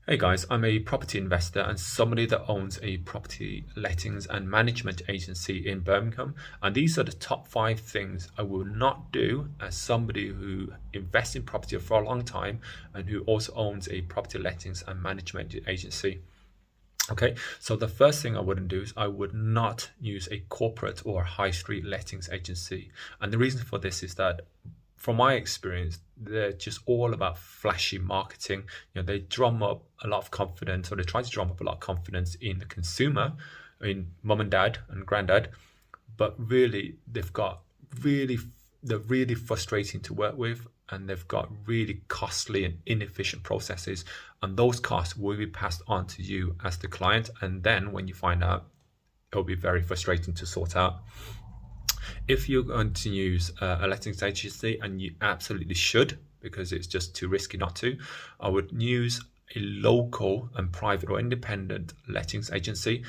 Hey guys, I'm a property investor and somebody that owns a property lettings and management agency in Birmingham. And these are the top 5 things I will not do as somebody who invests in property for a long time and who also owns a property lettings and management agency. Okay, so the first thing I wouldn't do is I would not use a corporate or high street lettings agency. And the reason for this is that from my experience, they're just all about flashy marketing. They drum up a lot of confidence, or they try to drum up a lot of confidence in the consumer, in mum and dad and granddad. But really, they're really frustrating to work with, and they've got really costly and inefficient processes. And those costs will be passed on to you as the client. And then when you find out, it'll be very frustrating to sort out. If you're going to use a lettings agency, and you absolutely should, because it's just too risky not to, I would use a local and private or independent lettings agency.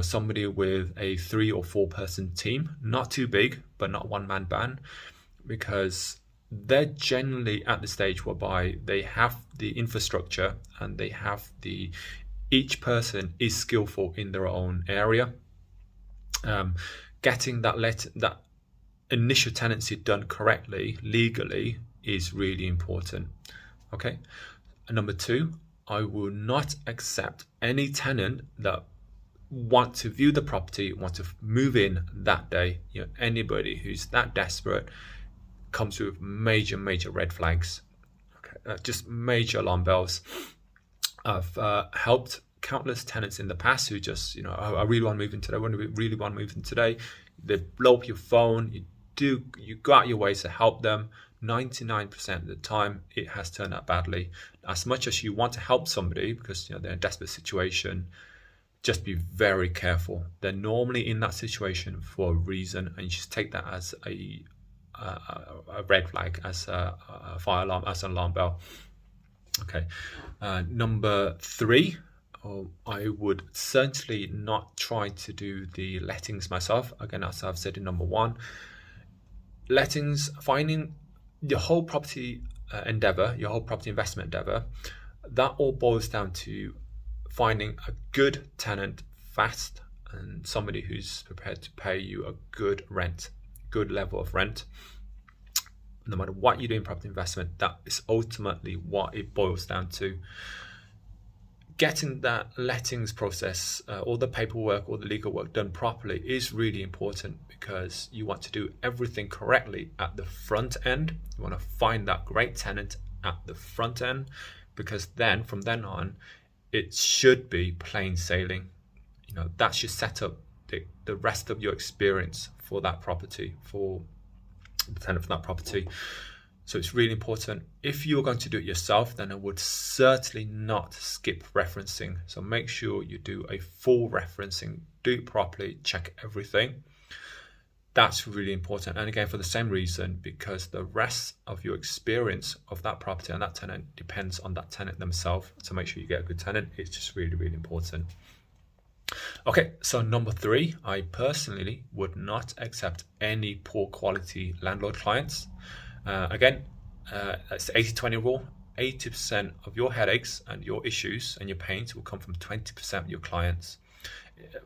Somebody with a 3 or 4 person team, not too big, but not one man band, because they're generally at the stage whereby they have the infrastructure and they have each person is skillful in their own area. Getting that initial tenancy done correctly, legally, is really important. Okay. And number 2, I will not accept any tenant that want to view the property, want to move in that day. Anybody who's that desperate comes with major red flags. Okay, just major alarm bells. I've helped countless tenants in the past who just, I really want to move in today. I really want to move in today. They blow up your phone. You go out your way to help them. 99% of the time, it has turned out badly. As much as you want to help somebody because they're in a desperate situation, just be very careful. They're normally in that situation for a reason, and you just take that as a red flag, as a fire alarm, as an alarm bell. Okay. Number 3. I would certainly not try to do the lettings myself. Again, as I've said in number 1, lettings, finding your whole property endeavor, your whole property investment endeavor, that all boils down to finding a good tenant fast, and somebody who's prepared to pay you a good level of rent. No matter what you do in property investment, that is ultimately what it boils down to. Getting that lettings process, all the paperwork, all the legal work done properly is really important, because you want to do everything correctly at the front end. You want to find that great tenant at the front end, because then from then on, it should be plain sailing. That should set up the rest of your experience for that property, for the tenant for that property. So it's really important. If you're going to do it yourself, then I would certainly not skip referencing. So make sure you do a full referencing, do it properly, check everything. That's really important. And again, for the same reason, because the rest of your experience of that property and that tenant depends on that tenant themselves. So make sure you get a good tenant. It's just really important. Okay, so number 3, I personally would not accept any poor quality landlord clients. Again, that's the 80-20 rule. 80% of your headaches and your issues and your pains will come from 20% of your clients.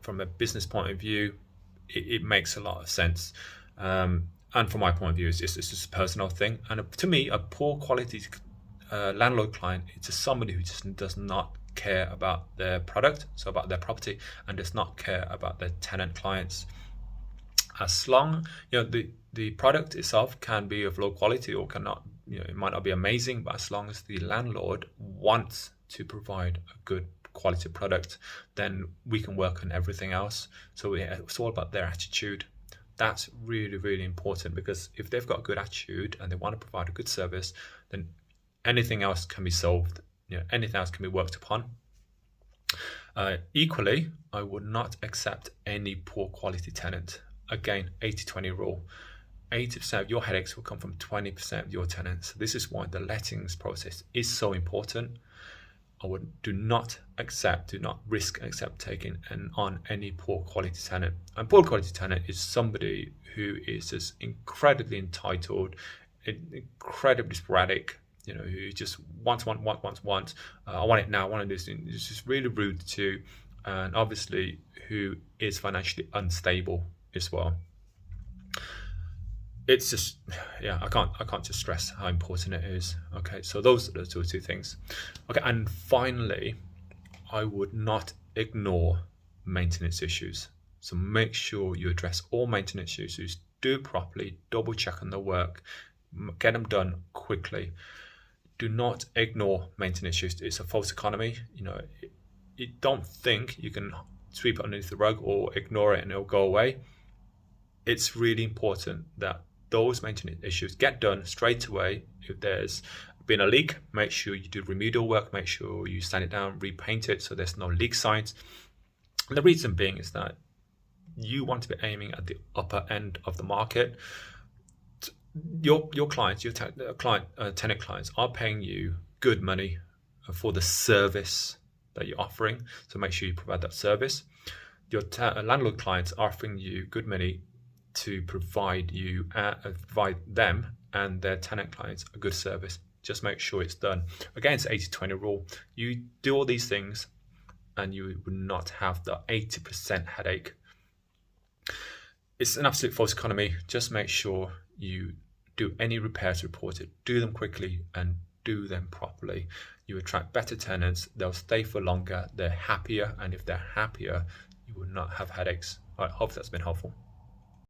From a business point of view, it makes a lot of sense. And from my point of view, it's just a personal thing. And to me, a poor quality landlord client is just somebody who just does not care about their product, so about their property, and does not care about their tenant clients. As long, the product itself can be of low quality or cannot, it might not be amazing, but as long as the landlord wants to provide a good quality product, then we can work on everything else. So it's all about their attitude. That's really important, because if they've got a good attitude and they want to provide a good service, then anything else can be solved. Anything else can be worked upon. Equally, I would not accept any poor quality tenant. Again, 80-20 rule. 80% of your headaches will come from 20% of your tenants. This is why the lettings process is so important. I do not risk taking on any poor quality tenant. And poor quality tenant is somebody who is just incredibly entitled, incredibly sporadic, who just want. I want it now. I want to do this. It's just really rude to, and obviously who is financially unstable as well. It's just, I can't just stress how important it is. Okay, so those are the two things. Okay, and finally, I would not ignore maintenance issues. So make sure you address all maintenance issues, do it properly, double check on the work, get them done quickly. Do not ignore maintenance issues. It's a false economy. You don't think you can sweep it underneath the rug or ignore it and it'll go away. It's really important that those maintenance issues get done straight away. If there's been a leak, make sure you do remedial work, make sure you sand it down, repaint it so there's no leak signs. And the reason being is that you want to be aiming at the upper end of the market. Your clients, tenant clients are paying you good money for the service that you're offering. So make sure you provide that service. Your landlord clients are offering you good money to provide them and their tenant clients a good service. Just make sure it's done. Again, it's 80-20 rule. You do all these things and you would not have the 80% headache. It's an absolute false economy. Just make sure you do any repairs reported, do them quickly and do them properly. You attract better tenants, they'll stay for longer, they're happier, and if they're happier, you will not have headaches. I hope that's been helpful.